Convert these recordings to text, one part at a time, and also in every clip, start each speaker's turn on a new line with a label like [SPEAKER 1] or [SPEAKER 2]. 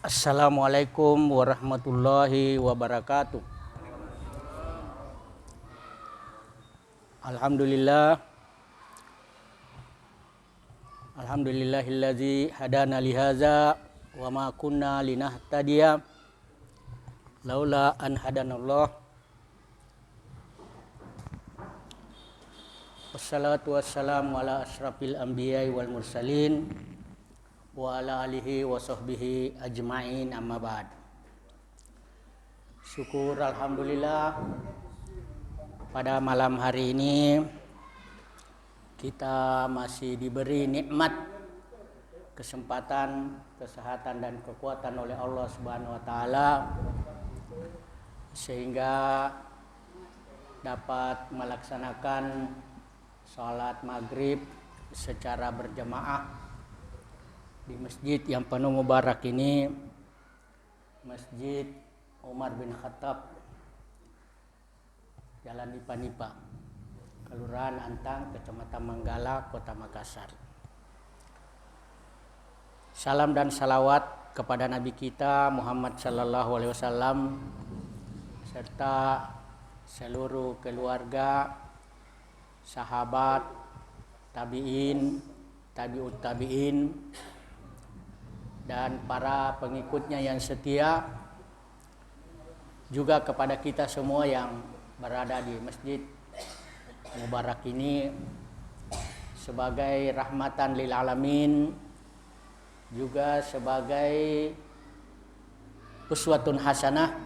[SPEAKER 1] Assalamualaikum warahmatullahi wabarakatuh. Alhamdulillah. Alhamdulillahillazi hadana lihaza wa ma kunna linahtadiya laula an hadanallah. Wassalatu wassalamu ala asyrafil anbiya'i wal mursalin wa ala alihi wa sahbihi ajma'in, amma ba'd. Syukur alhamdulillah, pada malam hari ini kita masih diberi nikmat kesempatan, kesehatan dan kekuatan oleh Allah Subhanahu wa taala sehingga dapat melaksanakan sholat maghrib secara berjamaah di masjid yang penuh mubarak ini, Masjid Umar bin Khattab, Jalan Nipa-Nipa, Kelurahan Antang, Kecamatan Manggala, Kota Makassar. Salam dan salawat kepada Nabi kita Muhammad sallallahu alaihi wasallam serta seluruh keluarga, sahabat, tabi'in, tabi'ut tabi'in, dan para pengikutnya yang setia, juga kepada kita semua yang berada di masjid mubarak ini sebagai rahmatan lil alamin, juga sebagai uswatun hasanah,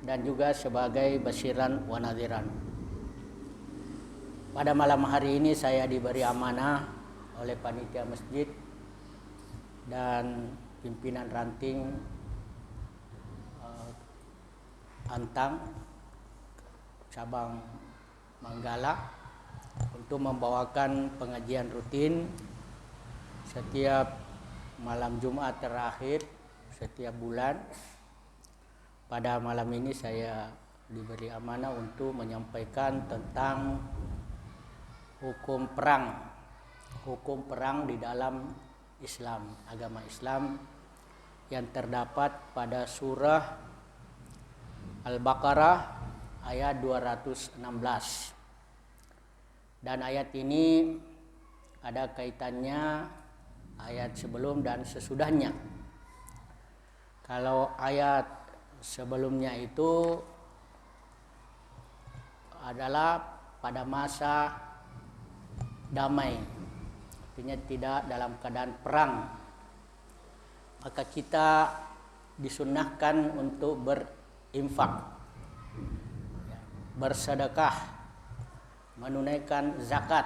[SPEAKER 1] dan juga sebagai basyiran wa nadhiran. Pada malam hari ini saya diberi amanah oleh panitia masjid dan pimpinan ranting Antang cabang Manggala untuk membawakan pengajian rutin setiap malam Jumat terakhir setiap bulan. Pada malam ini saya diberi amanah untuk menyampaikan tentang hukum perang di dalam Islam, agama Islam, yang terdapat pada surah Al-Baqarah ayat 216. Dan ayat ini ada kaitannya ayat sebelum dan sesudahnya. Kalau ayat sebelumnya itu adalah pada masa damai, artinya tidak dalam keadaan perang, maka kita disunnahkan untuk berinfak, bersedekah, menunaikan zakat.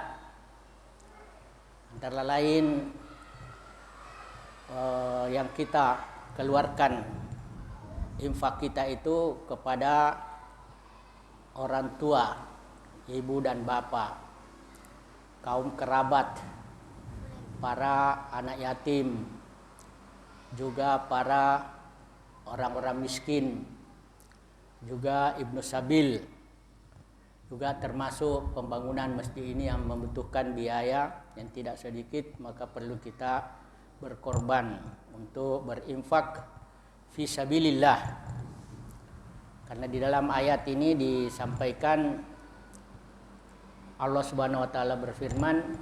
[SPEAKER 1] Antara lain yang kita keluarkan infak kita itu kepada orang tua, ibu dan bapak, kaum kerabat, para anak yatim, juga para orang-orang miskin, juga ibnu sabil, juga termasuk pembangunan masjid ini yang membutuhkan biaya yang tidak sedikit, maka perlu kita berkorban untuk berinfak fi sabilillah. Karena di dalam ayat ini disampaikan Allah Subhanahu wa taala berfirman,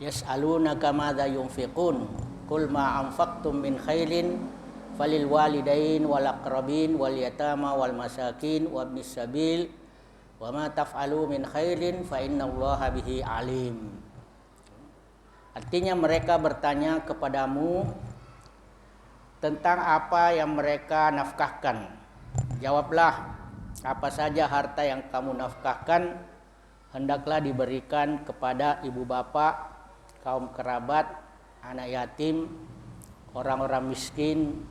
[SPEAKER 1] yas'alunaka madza yunfiqun qul ma anfaqtum min khairin falil walidain wal aqrabin wal yatama wal masakin wa ibnis sabil wa ma taf'alu min khairin fa innallaha bihi alim. Artinya mereka bertanya kepadamu tentang apa yang mereka nafkahkan. Jawablah, apa saja harta yang kamu nafkahkan hendaklah diberikan kepada ibu bapak, kaum kerabat, anak yatim, orang-orang miskin,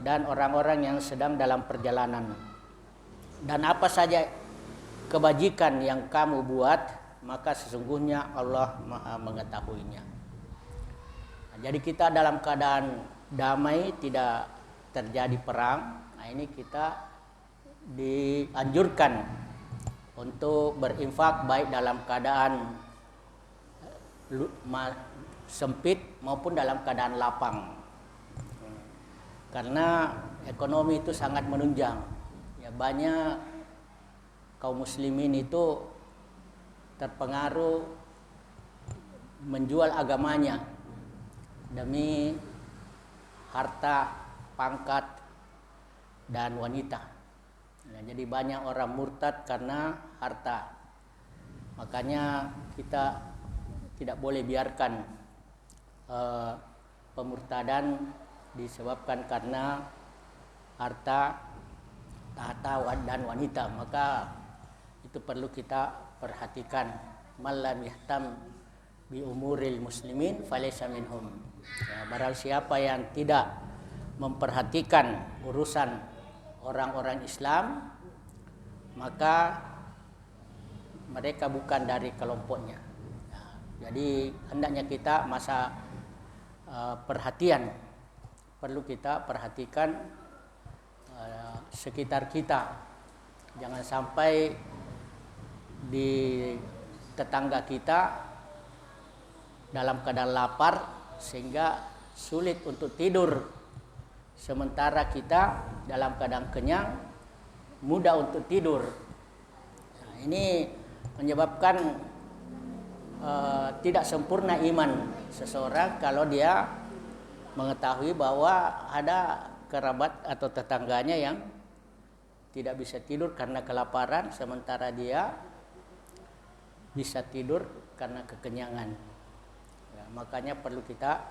[SPEAKER 1] dan orang-orang yang sedang dalam perjalanan. Dan apa saja kebajikan yang kamu buat, maka sesungguhnya Allah Maha mengetahuinya. Nah, jadi kita dalam keadaan damai, tidak terjadi perang. Nah, ini kita dianjurkan untuk berinfak baik dalam keadaan sempit maupun dalam keadaan lapang. karena ekonomi itu sangat menunjang. Ya, banyak kaum muslimin itu terpengaruh menjual agamanya demi harta, pangkat, dan wanita. Nah, jadi banyak orang murtad karena harta. Makanya kita tidak boleh biarkan pemurtadan disebabkan karena harta, tahta, dan wanita. Maka itu perlu kita perhatikan. Man lam yahtam bi umuril muslimin falaysa minhum. Ya, barang siapa yang tidak memperhatikan urusan orang-orang Islam, maka mereka bukan dari kelompoknya. Ya, jadi hendaknya kita perhatian, perlu kita perhatikan sekitar kita. Jangan sampai di tetangga kita dalam keadaan lapar sehingga sulit untuk tidur, sementara kita dalam keadaan kenyang mudah untuk tidur. Nah, ini menyebabkan tidak sempurna iman seseorang kalau dia mengetahui bahwa ada kerabat atau tetangganya yang tidak bisa tidur karena kelaparan, sementara dia bisa tidur karena kekenyangan. Ya, makanya perlu kita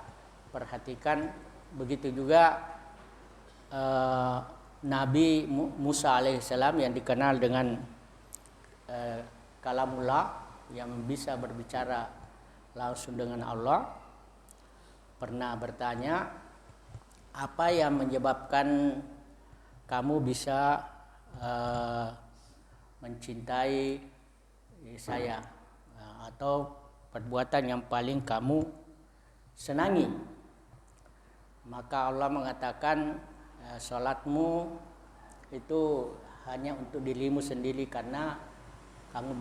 [SPEAKER 1] perhatikan. Begitu juga Nabi Musa alaihissalam yang dikenal dengan kalamullah, yang bisa berbicara langsung dengan Allah, pernah bertanya, apa yang menyebabkan kamu bisa mencintai saya, atau perbuatan yang paling kamu senangi? Maka Allah mengatakan, sholatmu itu hanya untuk dirimu sendiri karena kamu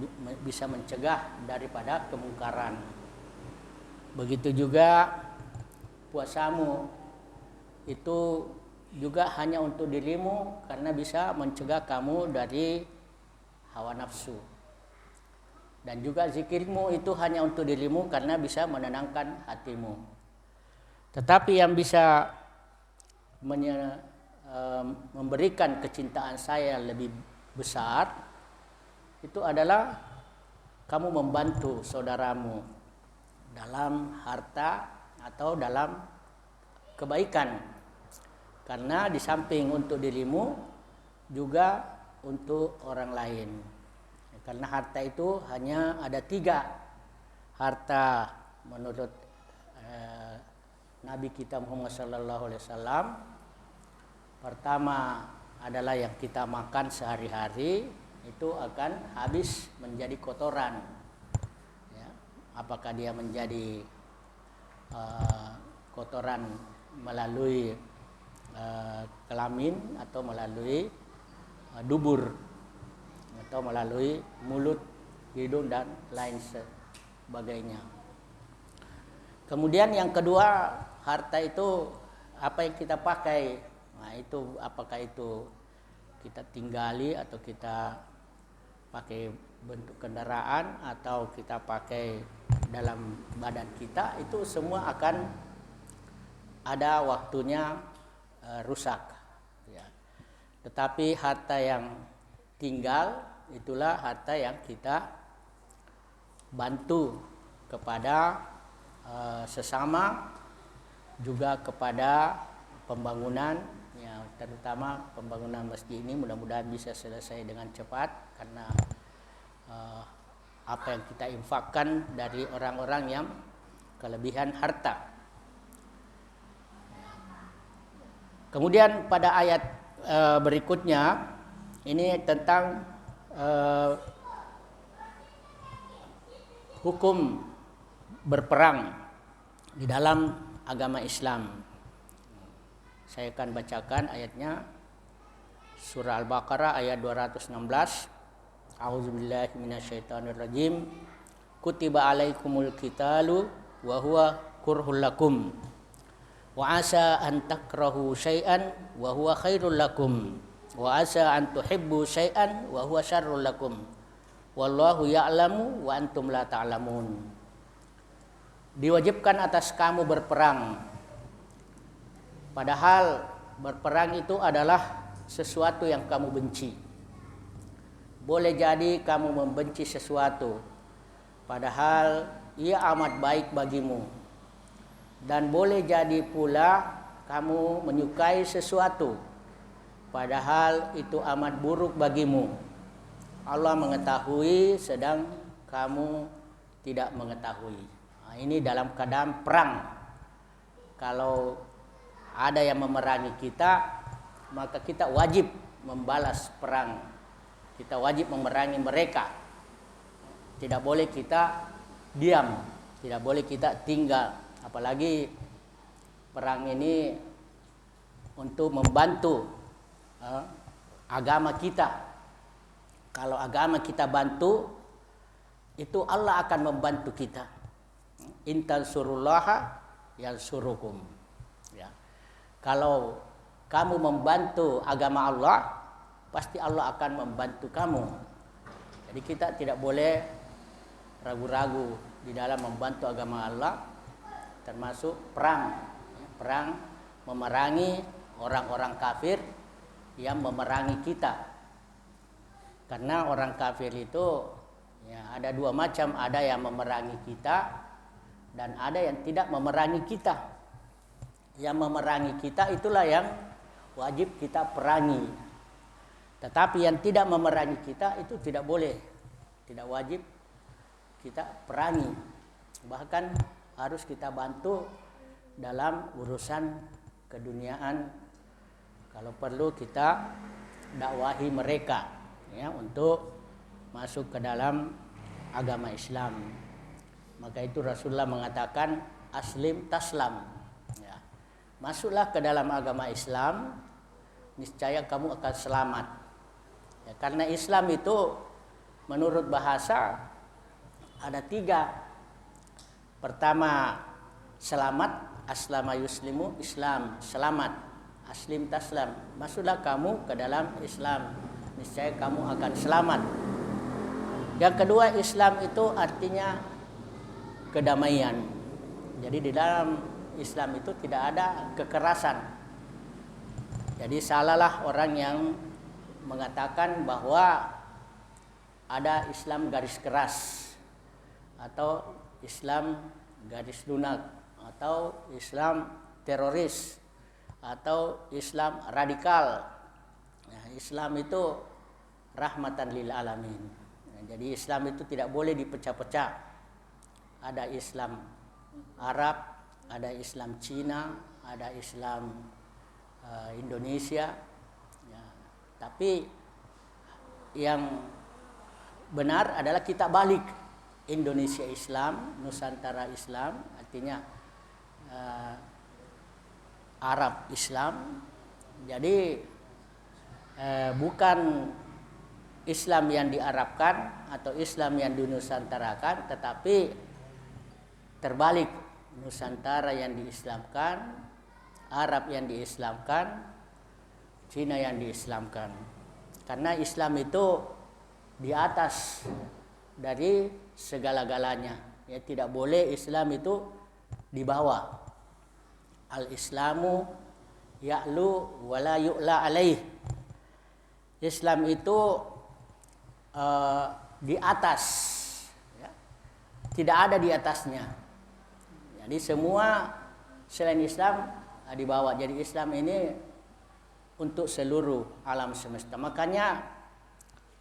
[SPEAKER 1] bisa mencegah daripada kemungkaran. Begitu juga puasamu itu juga hanya untuk dirimu karena bisa mencegah kamu dari hawa nafsu. Dan juga zikirmu itu hanya untuk dirimu karena bisa menenangkan hatimu. Tetapi yang bisa memberikan kecintaan saya lebih besar itu adalah kamu membantu saudaramu dalam harta atau dalam kebaikan. Karena di samping untuk dirimu juga untuk orang lain. Karena harta itu hanya ada 3 harta menurut Nabi kita Muhammad SAW. Pertama adalah yang kita makan sehari-hari, itu akan habis menjadi kotoran. Ya, apakah dia menjadi kotoran melalui kelamin atau melalui dubur atau melalui mulut, hidung, dan lain sebagainya. Kemudian yang kedua, harta itu apa yang kita pakai. Nah, itu apakah itu kita tinggali atau kita pakai bentuk kendaraan atau kita pakai dalam badan kita, itu semua akan ada waktunya rusak. Ya. Tetapi harta yang tinggal itulah harta yang kita bantu kepada sesama, juga kepada pembangunan, ya, terutama pembangunan masjid ini mudah-mudahan bisa selesai dengan cepat karena apa yang kita infakkan dari orang-orang yang kelebihan harta. Kemudian pada ayat berikutnya ini tentang hukum berperang di dalam agama Islam. Saya akan bacakan ayatnya, surah Al-Baqarah ayat 216. A'udzubillahi minasyaitonirrajim. Kutiba alaikumul qitalu wa huwa kurhul lakum Wa asa an takrahu syai'an wa huwa khairul lakum. Wa asa an tuhibbu syai'an wa huwa syarrul lakum. Wallahu ya'lamu wa antum la ta'lamun. Diwajibkan atas kamu berperang. Padahal berperang itu adalah sesuatu yang kamu benci. Boleh jadi kamu membenci sesuatu, padahal ia amat baik bagimu. Dan boleh jadi pula kamu menyukai sesuatu, padahal itu amat buruk bagimu. Allah mengetahui sedang kamu tidak mengetahui. Nah, ini dalam keadaan perang. Kalau ada yang memerangi kita, maka kita wajib membalas perang. Kita wajib memerangi mereka. Tidak boleh kita diam, tidak boleh kita tinggal. Apalagi perang ini untuk membantu agama kita. Kalau agama kita bantu, itu Allah akan membantu kita. In tansurullaha yansurukum. Ya. Kalau kamu membantu agama Allah, pasti Allah akan membantu kamu. Jadi kita tidak boleh ragu-ragu di dalam membantu agama Allah, termasuk perang. Perang memerangi orang-orang kafir yang memerangi kita. Karena orang kafir itu ya, ada dua macam, ada yang memerangi kita dan ada yang tidak memerangi kita. Yang memerangi kita itulah yang wajib kita perangi. Tetapi yang tidak memerangi kita itu tidak boleh, tidak wajib kita perangi. Bahkan harus kita bantu dalam urusan keduniaan. Kalau perlu kita dakwahi mereka ya, untuk masuk ke dalam agama Islam. Maka itu Rasulullah mengatakan aslim taslam ya. Masuklah ke dalam agama Islam, niscaya kamu akan selamat ya, karena Islam itu menurut bahasa ada tiga. Pertama, selamat, aslama yuslimu, Islam, selamat. Aslim taslam, masuklah kamu ke dalam Islam, niscaya kamu akan selamat. Yang kedua, Islam itu artinya kedamaian. Jadi di dalam Islam itu tidak ada kekerasan. Jadi salahlah orang yang mengatakan bahwa ada Islam garis keras atau Islam garis lunak atau Islam teroris atau Islam radikal. Nah, Islam itu rahmatan lil alamin. Nah, jadi Islam itu tidak boleh dipecah-pecah. Ada Islam Arab, ada Islam Cina, ada Islam Indonesia. Ya, tapi yang benar adalah kita balik Indonesia Islam, Nusantara Islam, artinya Arab Islam. Jadi bukan Islam yang diarabkan atau Islam yang dinusantarakan, tetapi terbalik, Nusantara yang diislamkan, Arab yang diislamkan, Cina yang diislamkan. Karena Islam itu di atas dari segala-galanya. Ya, tidak boleh Islam itu di bawah. Al-Islamu ya'lu wa la yu'la alaih. Islam itu di atas, ya, tidak ada di atasnya. Jadi semua selain Islam di bawah. Jadi Islam ini untuk seluruh alam semesta. Makanya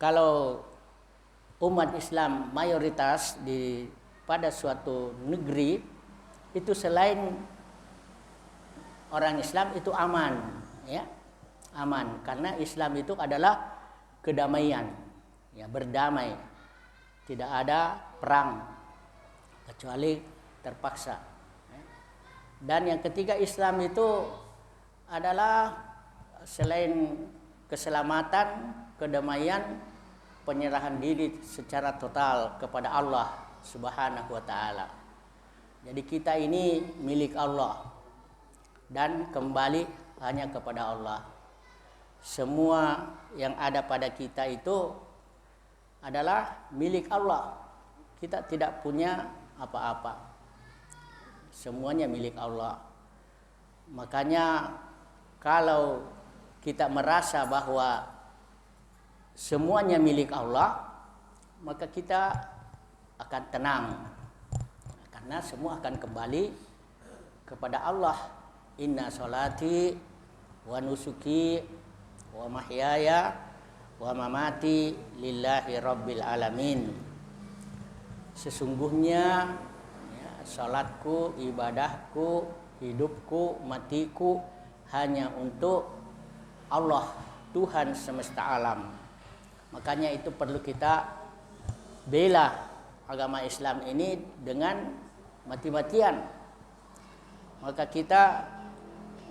[SPEAKER 1] kalau umat Islam mayoritas pada suatu negeri itu selain orang Islam itu aman, ya, aman. Karena Islam itu adalah kedamaian, ya, berdamai, tidak ada perang kecuali terpaksa. Ya. Dan yang ketiga, Islam itu adalah selain keselamatan, kedamaian, penyerahan diri secara total kepada Allah Subhanahu wa taala. Jadi kita ini milik Allah. dan kembali hanya kepada Allah. Semua yang ada pada kita itu adalah milik Allah. Kita tidak punya apa-apa. Semuanya milik Allah. Makanya kalau kita merasa bahwa semuanya milik Allah, maka kita akan tenang. Karena semua akan kembali kepada Allah. Inna sholati wa nusuki wa mahyaya wa mamati lillahi rabbil alamin. Sesungguhnya ya, salatku, ibadahku, hidupku, matiku hanya untuk Allah, Tuhan semesta alam. Makanya itu perlu kita bela agama Islam ini dengan mati-matian. Maka kita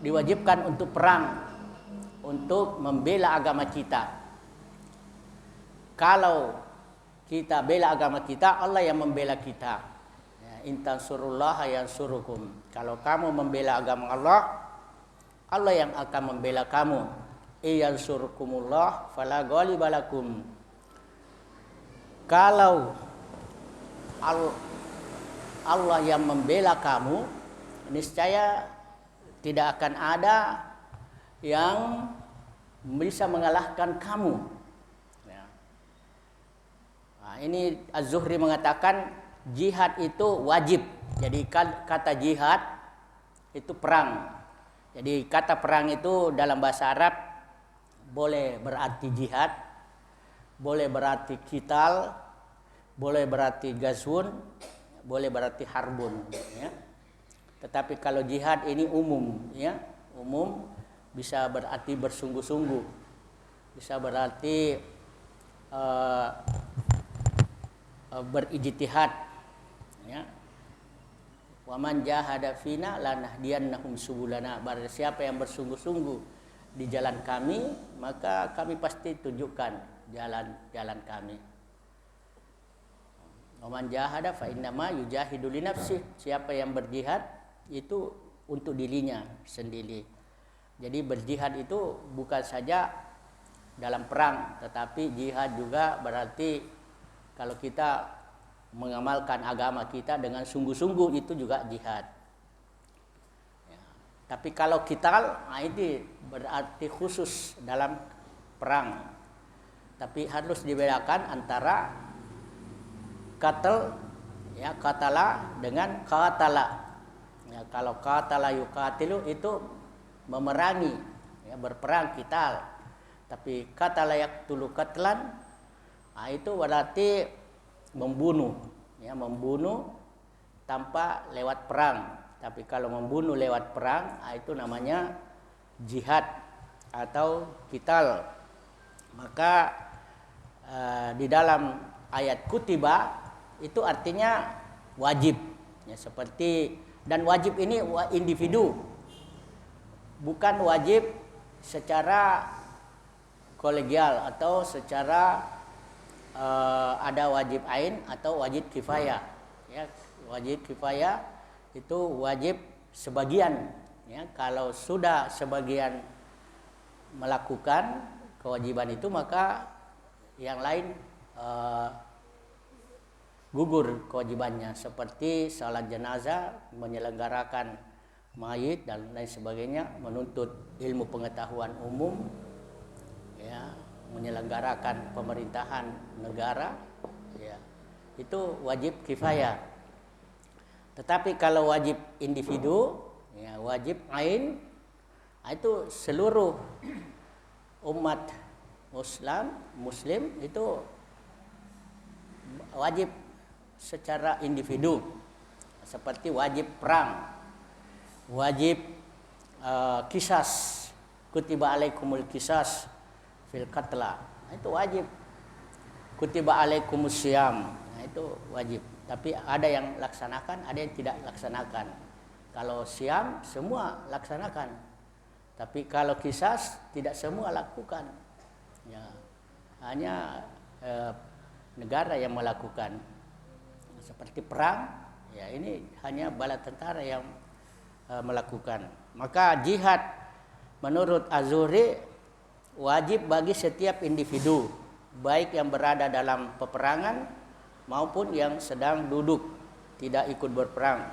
[SPEAKER 1] diwajibkan untuk perang, untuk membela agama kita. Kalau kita bela agama kita, Allah yang membela kita. Ya, intansurullaha yansurukum. Kalau kamu membela agama Allah, Allah yang akan membela kamu. Iyansurkumullah fala ghaliba lakum. Kalau Allah yang membela kamu, niscaya tidak akan ada yang bisa mengalahkan kamu. Ya. Nah, ini Az-Zuhri mengatakan jihad itu wajib. Jadi kata jihad itu perang. Jadi kata perang itu dalam bahasa Arab boleh berarti jihad, boleh berarti kital, boleh berarti gazwun, boleh berarti harbun. Ya. Tetapi kalau jihad ini umum, ya, umum bisa berarti bersungguh-sungguh, bisa berarti berijtihad, ya. Waman jahada fina lanahdiyannahum subulana. Barang siapa yang bersungguh-sungguh di jalan kami, maka kami pasti tunjukkan jalan-jalan kami. Waman jahada fa innama yujahidu li nafsih. Siapa yang berjihad itu untuk dirinya sendiri. Jadi berjihad itu bukan saja dalam perang, tetapi jihad juga berarti kalau kita mengamalkan agama kita dengan sungguh-sungguh, itu juga jihad. Ya. Tapi kalau kital, nah ini berarti khusus dalam perang. Tapi harus dibedakan antara qatl, ya, qatala dengan qatala. Ya, kalau qatala yuqatilu itu memerangi, ya, berperang kital. Tapi qatala yaqtulu qatlan, nah itu berarti membunuh, ya, membunuh tanpa lewat perang. Tapi kalau membunuh lewat perang, nah itu namanya jihad atau kital. Maka di dalam ayat kutiba itu artinya wajib, ya, seperti. Dan wajib ini individu, bukan wajib secara kolegial atau secara ada wajib ain atau wajib kifayah. Ya, wajib kifayah itu wajib sebagian. Ya, kalau sudah sebagian melakukan kewajiban itu, maka yang lain gugur kewajibannya, seperti salat jenazah, menyelenggarakan mayit dan lain sebagainya, menuntut ilmu pengetahuan umum, ya, menyelenggarakan pemerintahan negara, ya, itu wajib kifayah. Tetapi kalau wajib individu, ya, wajib ain, itu seluruh umat muslim itu wajib secara individu, seperti wajib perang, wajib qisas, kutiba alaikumul qisas fil qatla, itu wajib. Kutiba alaikumus syiyam, nah itu wajib. Tapi ada yang laksanakan, ada yang tidak laksanakan. Kalau syiyam semua laksanakan, tapi kalau qisas tidak semua lakukan. Ya, hanya negara yang melakukan. Seperti perang, ya ini hanya bala tentara yang melakukan. Maka jihad menurut Az-Zuhri wajib bagi setiap individu, baik yang berada dalam peperangan maupun yang sedang duduk tidak ikut berperang.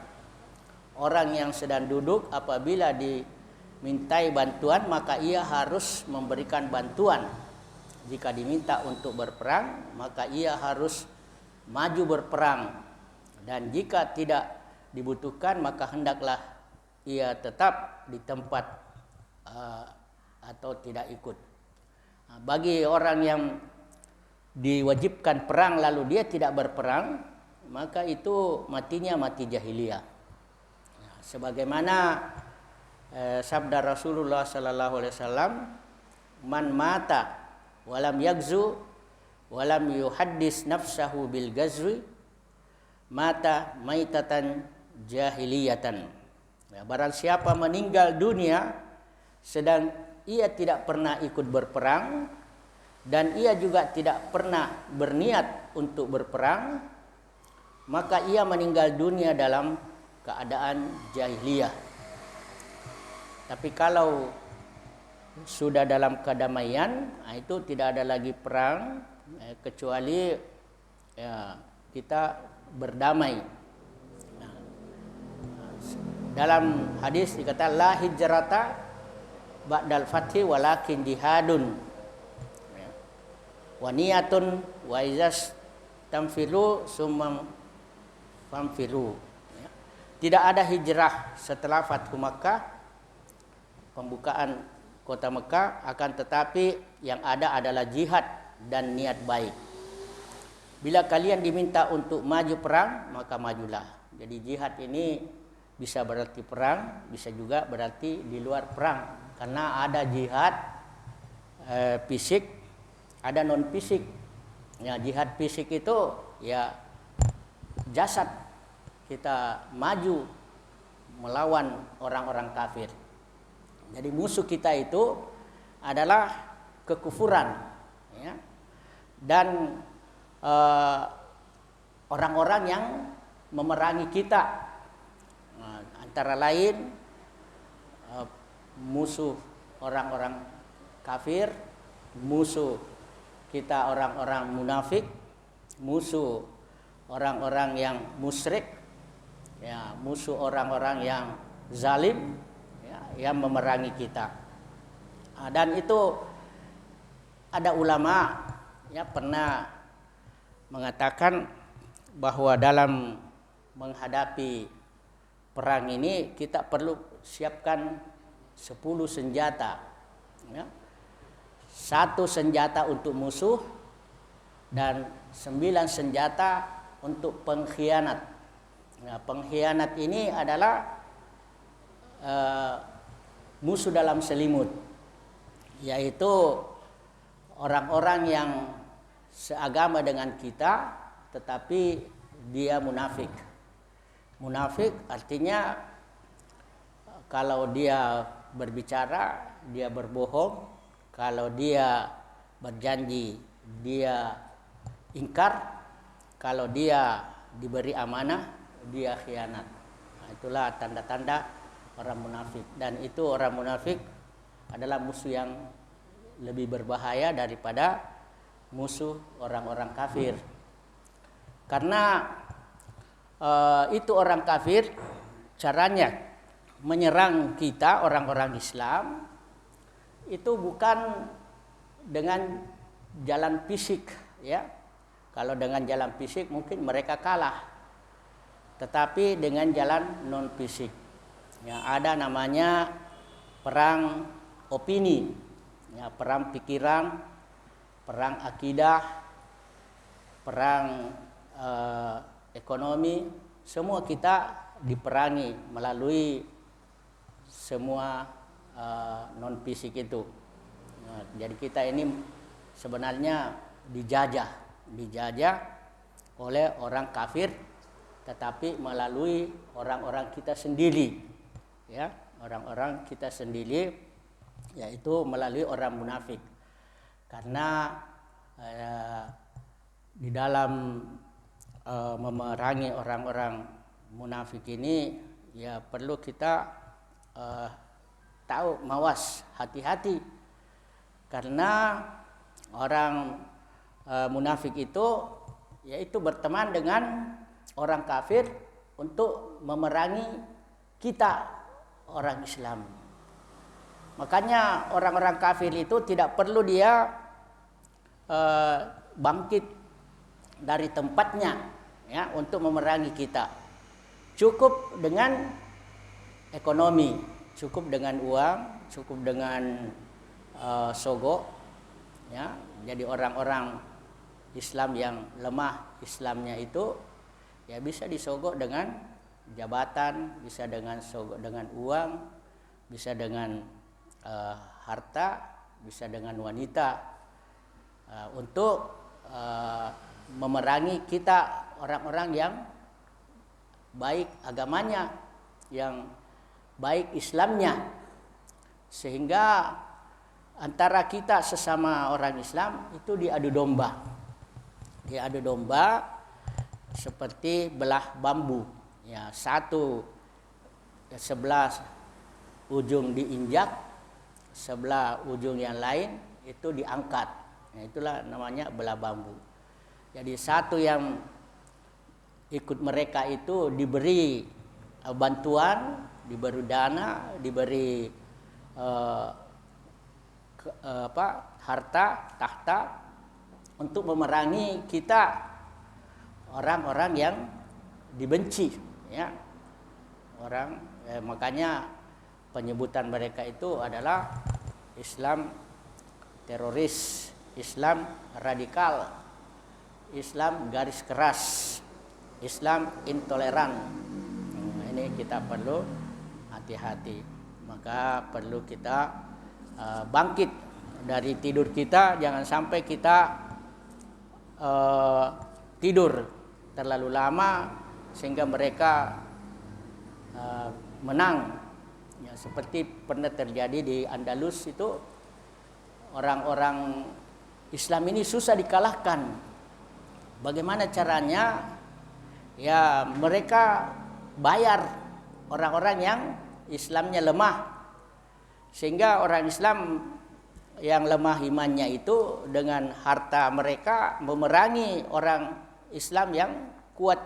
[SPEAKER 1] Orang yang sedang duduk apabila dimintai bantuan maka ia harus memberikan bantuan. Jika diminta untuk berperang maka ia harus maju berperang, dan jika tidak dibutuhkan maka hendaklah ia tetap di tempat atau tidak ikut. Bagi orang yang diwajibkan perang lalu dia tidak berperang, maka itu matinya mati jahiliyah. Sebagaimana sabda Rasulullah sallallahu alaihi wasallam, "Man mata walam yagzu walam yuhaddis nafsahu bil gazwi mata maitatan jahiliyatan." Barang siapa meninggal dunia sedang ia tidak pernah ikut berperang dan ia juga tidak pernah berniat untuk berperang, maka ia meninggal dunia dalam keadaan jahiliyah. Tapi kalau sudah dalam kedamaian, itu tidak ada lagi perang, kecuali kita berdamai. Dalam hadis dikata la hijrata ba'dal fathi walakin jihadun wa niyatun wa izas tamfiru summa famfiru. Tidak ada hijrah setelah Fathu Makkah, pembukaan kota Mekah, akan tetapi yang ada adalah jihad dan niat baik. Bila kalian diminta untuk maju perang maka majulah. Jadi jihad ini bisa berarti perang, bisa juga berarti di luar perang. Karena ada jihad fisik, ada non fisik. Ya, jihad fisik itu ya jasad kita maju melawan orang-orang kafir. Jadi musuh kita itu adalah kekufuran, ya. Dan orang-orang yang memerangi kita, antara lain musuh orang-orang kafir, musuh kita orang-orang munafik, musuh orang-orang yang musyrik, ya, musuh orang-orang yang zalim, ya, yang memerangi kita. Dan itu ada ulama ya pernah mengatakan bahwa dalam menghadapi perang ini kita perlu siapkan 10 senjata, ya. 1 senjata untuk musuh dan 9 senjata untuk pengkhianat. Nah, pengkhianat ini adalah musuh dalam selimut, yaitu orang-orang yang seagama dengan kita tetapi dia munafik. Munafik artinya kalau dia berbicara dia berbohong, kalau dia berjanji dia ingkar, kalau dia diberi amanah dia khianat. Nah, itulah tanda-tanda orang munafik, dan itu orang munafik adalah musuh yang lebih berbahaya daripada musuh orang-orang kafir. Karena itu orang kafir caranya menyerang kita orang-orang Islam itu bukan dengan jalan fisik, ya. Kalau dengan jalan fisik mungkin mereka kalah, tetapi dengan jalan non fisik, ya, ada namanya perang opini, ya, perang pikiran, perang akidah, perang ekonomi, semua kita diperangi melalui semua non fisik itu. Nah, jadi kita ini sebenarnya dijajah oleh orang kafir, tetapi melalui orang-orang kita sendiri, ya, orang-orang kita sendiri, yaitu melalui orang munafik. Karena di dalam memerangi orang-orang munafik ini ya perlu kita tahu, mawas, hati-hati. Karena orang munafik itu yaitu berteman dengan orang kafir untuk memerangi kita orang Islam. Makanya orang-orang kafir itu tidak perlu dia bangkit dari tempatnya ya untuk memerangi kita. Cukup dengan ekonomi, cukup dengan uang, cukup dengan sogok ya. Jadi orang-orang Islam yang lemah Islamnya itu ya bisa disogok dengan jabatan, bisa dengan sogok dengan uang, bisa dengan harta, bisa dengan wanita untuk memerangi kita orang-orang yang baik agamanya, yang baik Islamnya, sehingga antara kita sesama orang Islam itu diadu domba seperti belah bambu ya, satu sebelah ujung diinjak, sebelah ujung yang lain itu diangkat. Nah, itulah namanya belah bambu. Jadi satu yang ikut mereka itu diberi bantuan, diberi dana, diberi harta, tahta untuk memerangi kita orang-orang yang dibenci ya. Makanya penyebutan mereka itu adalah Islam teroris, Islam radikal, Islam garis keras, Islam intoleran. Ini kita perlu hati-hati. Maka perlu kita bangkit dari tidur kita. Jangan sampai kita tidur terlalu lama sehingga mereka menang ya, seperti pernah terjadi di Andalus. Itu orang-orang Islam ini susah dikalahkan. Bagaimana caranya? Ya mereka bayar orang-orang yang Islamnya lemah, sehingga orang Islam yang lemah imannya itu dengan harta mereka memerangi orang Islam yang kuat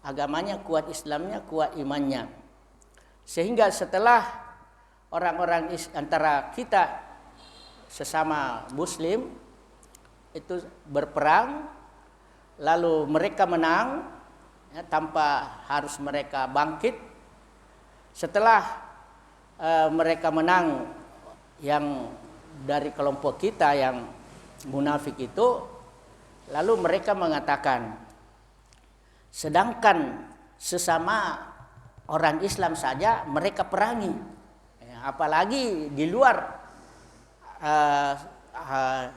[SPEAKER 1] agamanya, kuat Islamnya, kuat imannya. Sehingga setelah orang-orang antara kita sesama Muslim itu berperang, lalu mereka menang ya, tanpa harus mereka bangkit. Setelah mereka menang, yang dari kelompok kita yang munafik itu, lalu mereka mengatakan, sedangkan sesama orang Islam saja mereka perangi, apalagi di luar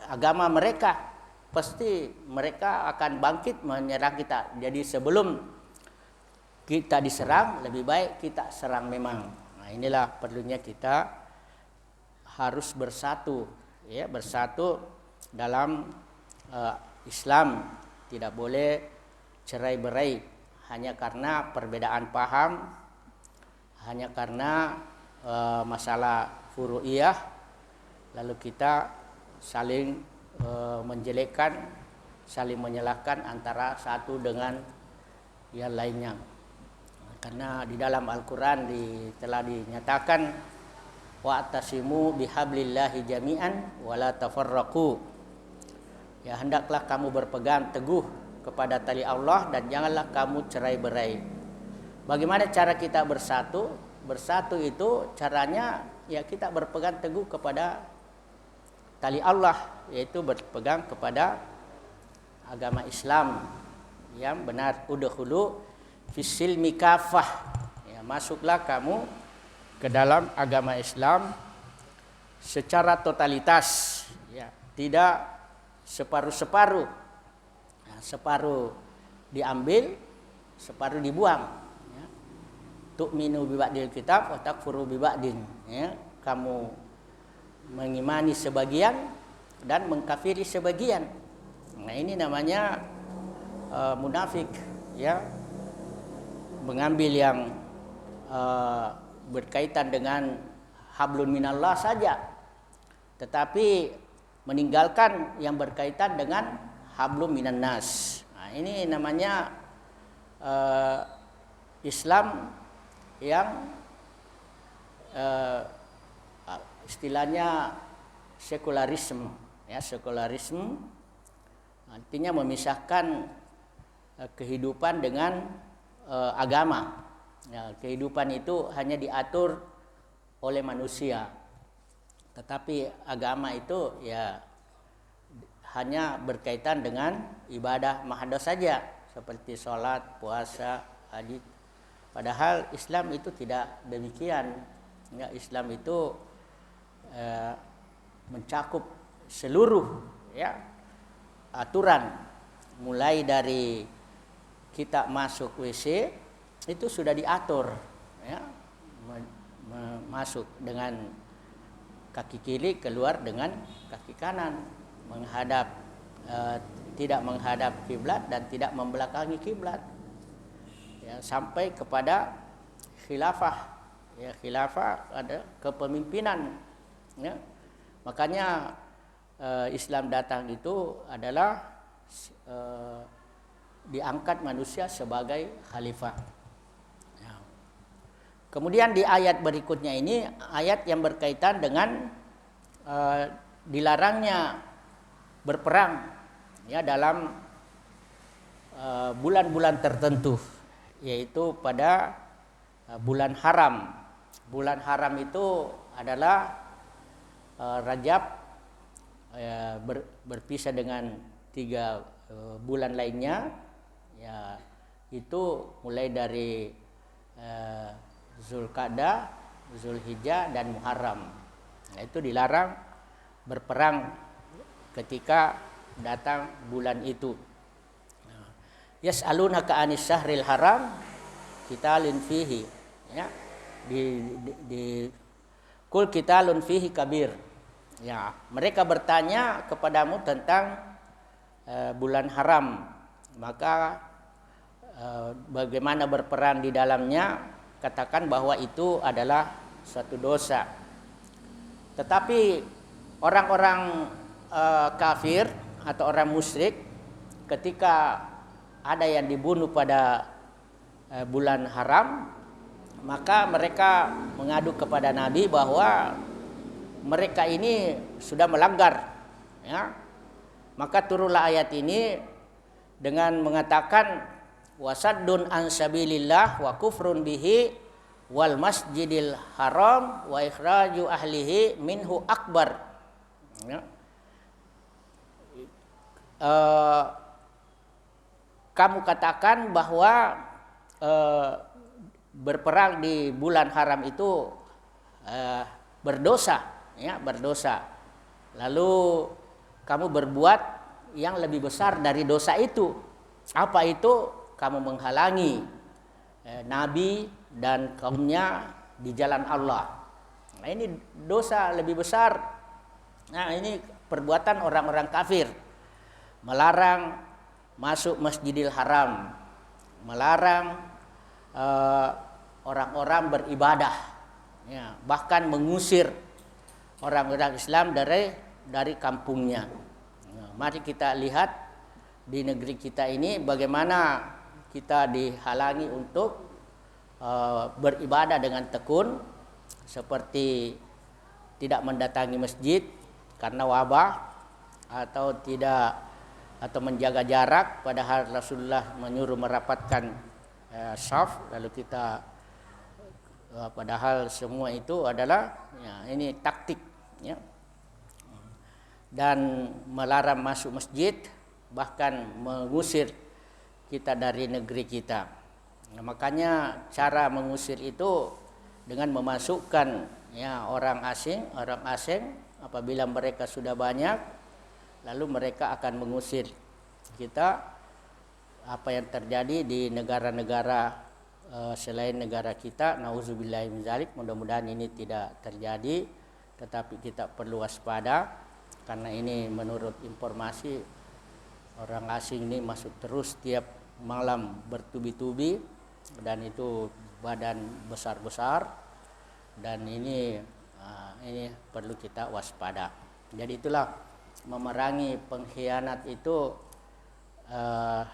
[SPEAKER 1] agama mereka, pasti mereka akan bangkit menyerang kita. Jadi sebelum kita diserang, lebih baik kita serang memang. Nah, inilah perlunya kita harus bersatu, ya, bersatu dalam Islam. Tidak boleh cerai-berai hanya karena perbedaan paham, hanya karena masalah furu'iyah, lalu kita saling menjelekkan, saling menyalahkan antara satu dengan yang lainnya. Karena di dalam Al-Quran telah dinyatakan, wa'tasimu bihablillahi jami'an wala tafarraqu. Ya, hendaklah kamu berpegang teguh kepada tali Allah dan janganlah kamu cerai-berai. Bagaimana cara kita bersatu? Bersatu itu caranya ya kita berpegang teguh kepada tali Allah, yaitu berpegang kepada agama Islam yang benar. Udkhulu fisilmi kafah, ya, masuklah kamu ke dalam agama Islam secara totalitas, ya, tidak separuh-separuh. Nah, separuh diambil, separuh dibuang. Ya. Tu'minu bi ba'dil kitab wa takfuru bi ba'din. Ya, kamu mengimani sebagian dan mengkafiri sebagian. Nah, ini namanya munafik, ya, mengambil yang berkaitan dengan hablun minallah saja, tetapi meninggalkan yang berkaitan dengan hablum minan nas. Nah, ini namanya Islam yang istilahnya sekularisme, ya, sekularisme artinya memisahkan kehidupan dengan agama. Ya, kehidupan itu hanya diatur oleh manusia, tetapi agama itu ya hanya berkaitan dengan ibadah mahdoh saja, seperti sholat, puasa, haji. Padahal Islam itu tidak demikian. Ya, Islam itu mencakup seluruh, ya, aturan, mulai dari kita masuk WC itu sudah diatur, ya, masuk dengan kaki kiri, keluar dengan kaki kanan, menghadap tidak menghadap kiblat dan tidak membelakangi kiblat, ya, sampai kepada khilafah, ya, khilafah ada kepemimpinan, ya. Makanya Islam datang itu adalah diangkat manusia sebagai khalifah. Ya. Kemudian di ayat berikutnya ini ayat yang berkaitan dengan dilarangnya berperang, ya, dalam bulan-bulan tertentu, yaitu pada bulan haram. Bulan haram itu adalah Rajab, berpisah dengan 3 bulan lainnya, ya, itu mulai dari Zulqa'dah, Zulhijjah dan Muharram. Nah, itu dilarang berperang ketika datang bulan itu. Yas'alunaka 'anis syahril haram qitalun fihi, ya, di kul qitalun fihi kabir. Ya, mereka bertanya kepadamu tentang bulan haram, maka bagaimana berperang di dalamnya, katakan bahwa itu adalah suatu dosa. Tetapi orang-orang kafir atau orang musyrik, ketika ada yang dibunuh pada bulan haram, maka mereka mengadu kepada Nabi bahwa mereka ini sudah melanggar, ya. Maka turunlah ayat ini dengan mengatakan wasaddun an sabilillah wa kufrun bihi wal masjidil haram wa ikhraju ahlihi minhu akbar. Ya. Kamu katakan bahwa berperang di bulan haram itu berdosa, ya, berdosa. Lalu kamu berbuat yang lebih besar dari dosa itu. Apa itu? Kamu menghalangi Nabi dan kaumnya di jalan Allah. Nah, ini dosa lebih besar. Nah, ini perbuatan orang-orang kafir. Melarang masuk Masjidil Haram, melarang orang-orang beribadah, ya, bahkan mengusir orang-orang Islam dari kampungnya. Nah, mari kita lihat di negeri kita ini bagaimana kita dihalangi untuk beribadah dengan tekun, seperti tidak mendatangi masjid karena wabah, atau menjaga jarak, padahal Rasulullah menyuruh merapatkan shaf, lalu kita padahal semua itu adalah, ya, ini taktik, ya. Dan melarang masuk masjid, bahkan mengusir kita dari negeri kita. Nah, makanya cara mengusir itu dengan memasukkan, ya, orang asing apabila mereka sudah banyak, lalu mereka akan mengusir kita. Apa yang terjadi di negara-negara selain negara kita, nauzubillahi min dzalik, mudah-mudahan ini tidak terjadi, tetapi kita perlu waspada karena ini menurut informasi orang asing ini masuk terus tiap malam bertubi-tubi, dan itu badan besar-besar, dan ini Ini perlu kita waspada. Jadi itulah memerangi pengkhianat itu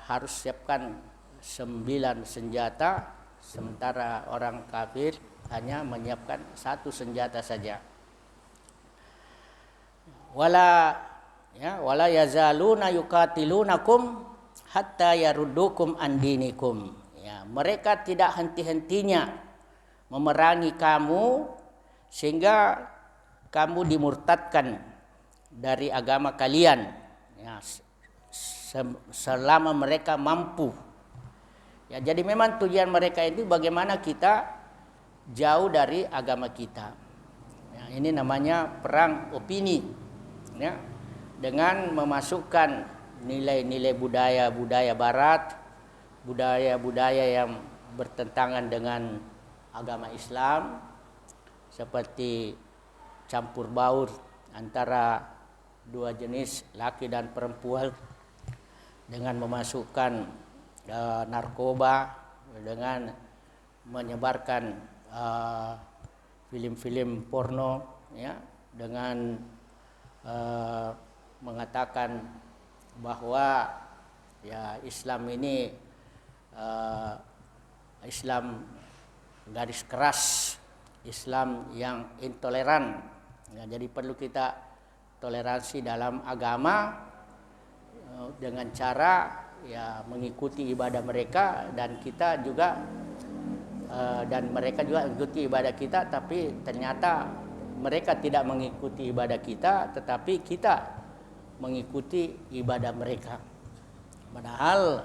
[SPEAKER 1] harus siapkan 9 senjata, sementara orang kafir hanya menyiapkan 1 senjata saja. Wala yazaluna yuqatilunakum hatta yaruddukum an dinikum. Ya, mereka tidak henti-hentinya memerangi kamu sehingga kamu dimurtadkan dari agama kalian, ya, selama mereka mampu. Ya, jadi memang tujuan mereka itu bagaimana kita jauh dari agama kita. Ya, ini namanya perang opini, ya, dengan memasukkan nilai-nilai budaya Barat, budaya-budaya yang bertentangan dengan agama Islam, seperti campur baur antara 2 jenis laki dan perempuan, dengan memasukkan narkoba, dengan menyebarkan film-film porno, ya, dengan mengatakan bahwa ya Islam ini Islam garis keras, Islam yang intoleran. Ya, jadi perlu kita toleransi dalam agama dengan cara ya mengikuti ibadah mereka, dan kita juga dan mereka juga mengikuti ibadah kita, tapi ternyata mereka tidak mengikuti ibadah kita, tetapi kita mengikuti ibadah mereka. Padahal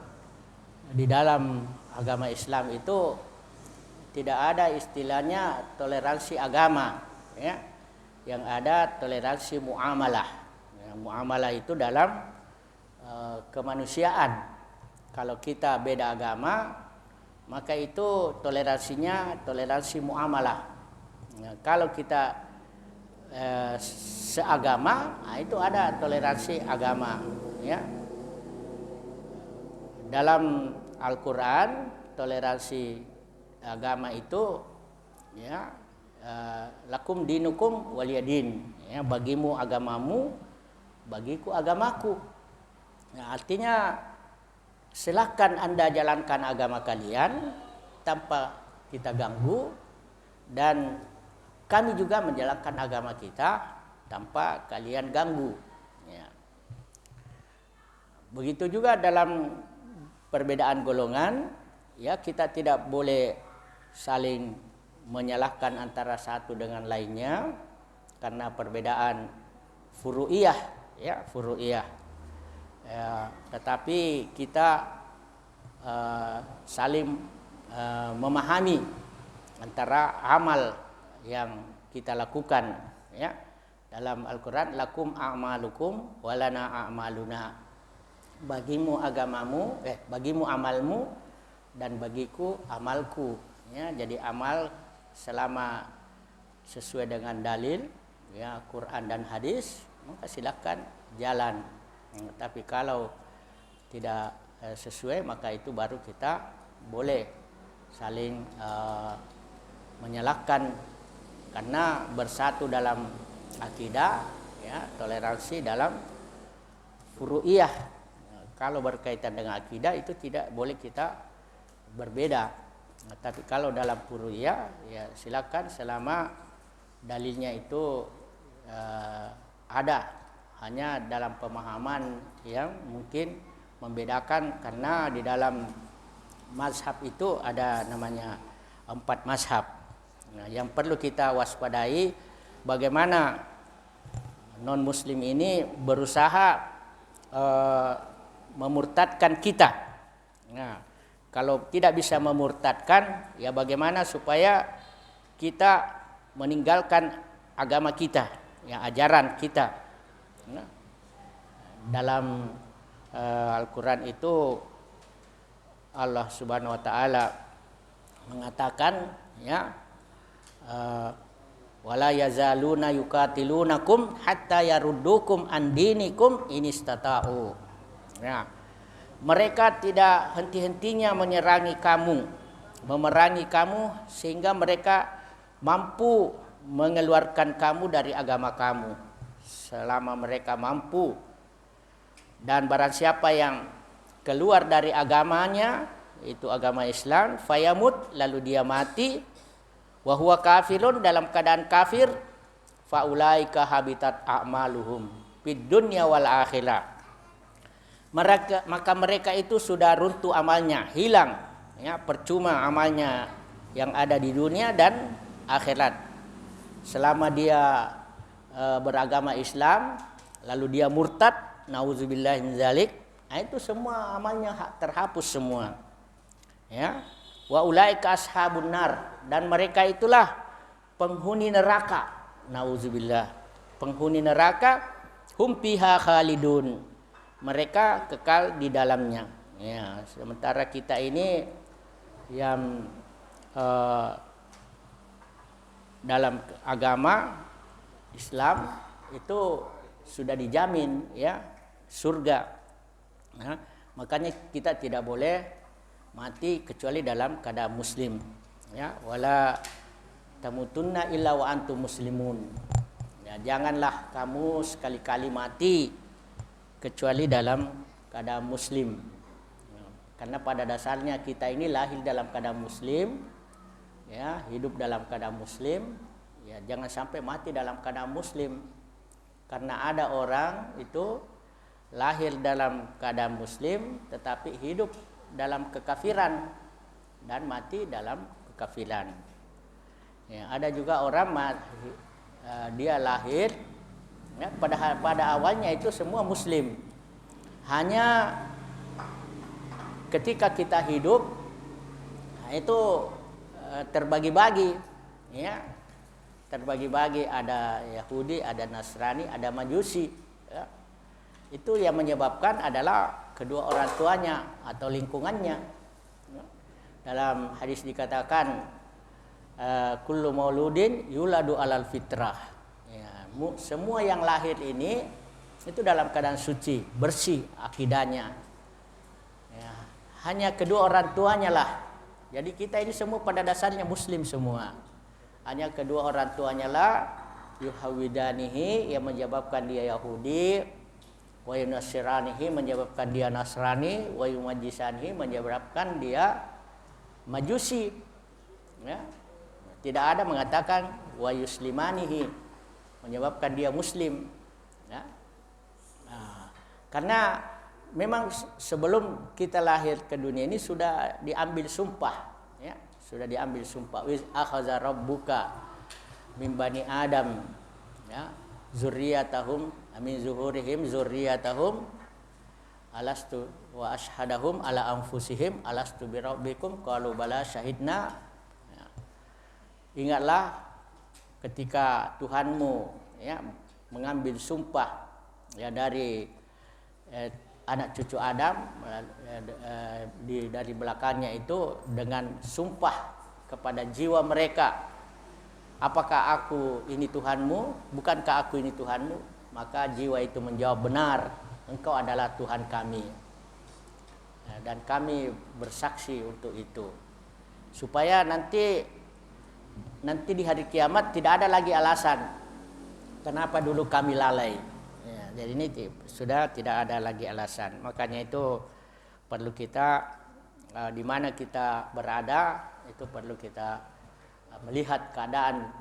[SPEAKER 1] di dalam agama Islam itu tidak ada istilahnya toleransi agama, ya. Yang ada toleransi muamalah. Ya, muamalah itu dalam kemanusiaan. Kalau kita beda agama, maka itu toleransinya toleransi muamalah. Ya, kalau kita seagama, itu ada toleransi agama, ya. Dalam Al-Qur'an toleransi agama itu, ya, lakum dinukum waliyadin, ya, bagimu agamamu, bagiku agamaku. Nah, artinya silakan Anda jalankan agama kalian tanpa kita ganggu, dan kami juga menjalankan agama kita tanpa kalian ganggu, ya. Begitu juga dalam perbedaan golongan, ya, kita tidak boleh saling menyalahkan antara satu dengan lainnya karena perbedaan furu'iyah, ya, furu'iyah. Ya, tetapi kita saling memahami antara amal yang kita lakukan, ya. Dalam Al-Qur'an, lakum a'malukum walana a'maluna. Bagimu agamamu, bagimu amalmu dan bagiku amalku, ya. Jadi amal selama sesuai dengan dalil, ya, Quran dan hadis, maka silakan jalan. Tapi kalau tidak sesuai, maka itu baru kita boleh saling menyalahkan, karena bersatu dalam akidah, ya, toleransi dalam furu'iyah. Kalau berkaitan dengan akidah itu tidak boleh kita berbeda. Nah, tapi kalau dalam furu'iyah, ya silakan selama dalilnya itu ada, hanya dalam pemahaman yang mungkin membedakan, karena di dalam mazhab itu ada namanya 4 mazhab. Nah, yang perlu kita waspadai, bagaimana non muslim ini berusaha memurtadkan kita. Nah, kalau tidak bisa memurtadkan, ya bagaimana supaya kita meninggalkan agama kita, ya, ajaran kita. Nah, dalam Al-Quran itu Allah Subhanahu Wa Taala mengatakan, ya, wala yazaluna yuqatilunakum hatta yaruddukum an dinikum in istata'u. Ya, mereka tidak henti-hentinya memerangi kamu sehingga mereka mampu mengeluarkan kamu dari agama kamu selama mereka mampu. Dan barang siapa yang keluar dari agamanya, itu agama Islam, fayamut, lalu dia mati, wa huwa kafirun, dalam keadaan kafir, faulaika habitat a'maluhum fid dunya wal akhirah. Maka mereka itu sudah runtuh amalnya, hilang, ya, percuma amalnya yang ada di dunia dan akhirat. Selama dia beragama Islam lalu dia murtad, nauzubillah min zalik, nah itu semua amalnya terhapus semua. Ya. Wa ulaika ashabun nar, dan mereka itulah penghuni neraka. Nauzubillah. Penghuni neraka, hum fiha khalidun. Mereka kekal di dalamnya. Ya, sementara kita ini yang dalam agama Islam itu sudah dijamin, ya, surga. Nah, makanya kita tidak boleh mati kecuali dalam keadaan muslim, ya, wala tamutunna illa wa antum muslimun. Ya, janganlah kamu sekali-kali mati kecuali dalam keadaan muslim. Ya, karena pada dasarnya kita ini lahir dalam keadaan muslim, ya, hidup dalam keadaan muslim. Ya, jangan sampai mati dalam keadaan muslim. Karena ada orang itu lahir dalam keadaan muslim tetapi hidup dalam kekafiran dan mati dalam kekafiran. Ya, ada juga orang dia lahir, ya, pada awalnya itu semua muslim. Hanya ketika kita hidup, nah itu terbagi-bagi, ya. Terbagi-bagi, ada Yahudi, ada Nasrani, ada Majusi, ya. Itu yang menyebabkan adalah kedua orang tuanya atau lingkungannya. Dalam hadis dikatakan kullu mauludin yuladu alal fitrah. Ya, semua yang lahir ini itu dalam keadaan suci, bersih akidahnya. Ya, hanya kedua orang tuanya lah. Jadi kita ini semua pada dasarnya muslim semua. Hanya kedua orang tuanya lah yuhawidanihi, yang menyebabkan dia Yahudi, wa yunasiranihi, menyebabkan dia Nasrani, wa yumajisanihi, menyebabkan dia Majusi. Ya. Tidak ada mengatakan wa yuslimanihi, menyebabkan dia Muslim. Ya. Nah, karena memang sebelum kita lahir ke dunia ini sudah diambil sumpah, ya. Sudah diambil sumpah, wiz akhadha rabbuka min bani adam, ya, zurriyatahum min zuhurihim zurriyatahum alastu wa ashhadahum ala anfusihim alastu birabbikum qalu bala syahidna. Ya. Ingatlah ketika Tuhanmu, ya, mengambil sumpah, ya, dari anak cucu Adam, dari belakangnya itu dengan sumpah kepada jiwa mereka, apakah aku ini Tuhanmu, bukankah aku ini Tuhanmu? Maka jiwa itu menjawab, benar, engkau adalah Tuhan kami, dan kami bersaksi untuk itu, supaya nanti di hari kiamat tidak ada lagi alasan kenapa dulu kami lalai. Jadi ini sudah tidak ada lagi alasan. Makanya itu perlu kita di mana kita berada, itu perlu kita melihat keadaan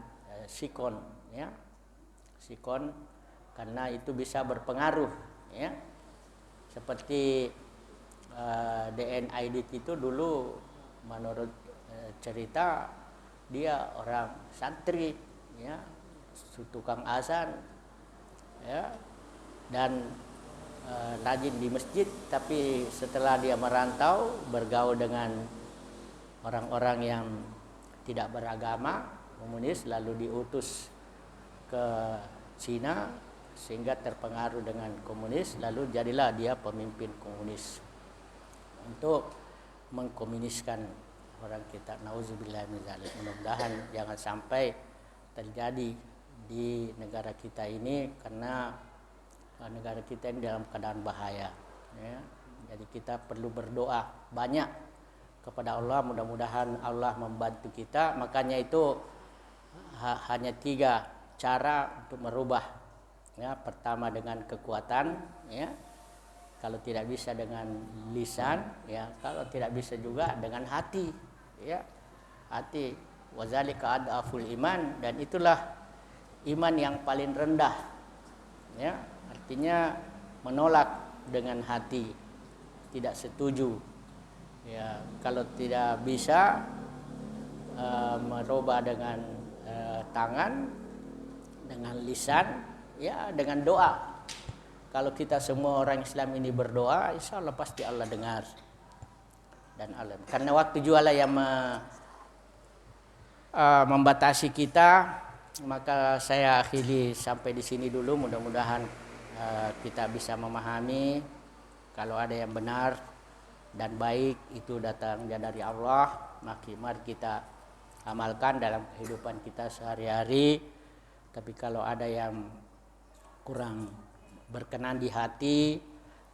[SPEAKER 1] sikon, ya, sikon, karena itu bisa berpengaruh, ya. Seperti DNID itu dulu menurut cerita dia orang santri, ya, tukang azan, ya, dan rajin di masjid, tapi setelah dia merantau bergaul dengan orang-orang yang tidak beragama, komunis, lalu diutus ke Cina sehingga terpengaruh dengan komunis, lalu jadilah dia pemimpin komunis untuk mengkomuniskan orang kita. Nauzubillah min dzalik. Mudah-mudahan jangan sampai terjadi di negara kita ini, karena negara kita ini dalam keadaan bahaya, ya. Jadi kita perlu berdoa banyak kepada Allah, mudah-mudahan Allah membantu kita. Makanya itu hanya 3 cara untuk merubah. Ya, pertama dengan kekuatan, ya. Kalau tidak bisa dengan lisan, ya. Kalau tidak bisa juga dengan hati, ya. Hati. Wazalika adaful iman, dan itulah iman yang paling rendah. Ya, artinya menolak dengan hati, tidak setuju. Ya, kalau tidak bisa merubah dengan tangan, dengan lisan, ya dengan doa. Kalau kita semua orang Islam ini berdoa, insya Allah pasti Allah dengar dan Allah. Karena waktu jualah yang membatasi kita, maka saya akhiri sampai di sini dulu. Mudah-mudahan kita bisa memahami kalau ada yang benar dan baik itu datangnya dari Allah. Mari kita amalkan dalam kehidupan kita sehari-hari. Tapi kalau ada yang kurang berkenan di hati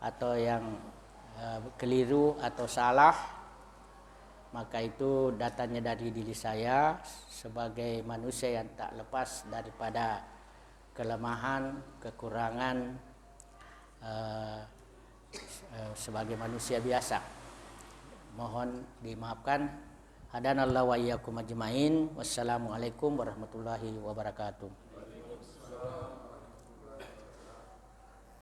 [SPEAKER 1] atau yang keliru atau salah, maka itu datangnya dari diri saya sebagai manusia yang tak lepas daripada kelemahan, kekurangan sebagai manusia biasa. Mohon dimaafkan. Hadanallahu wa iyyakum ajmain. Wassalamualaikum warahmatullahi wabarakatuh.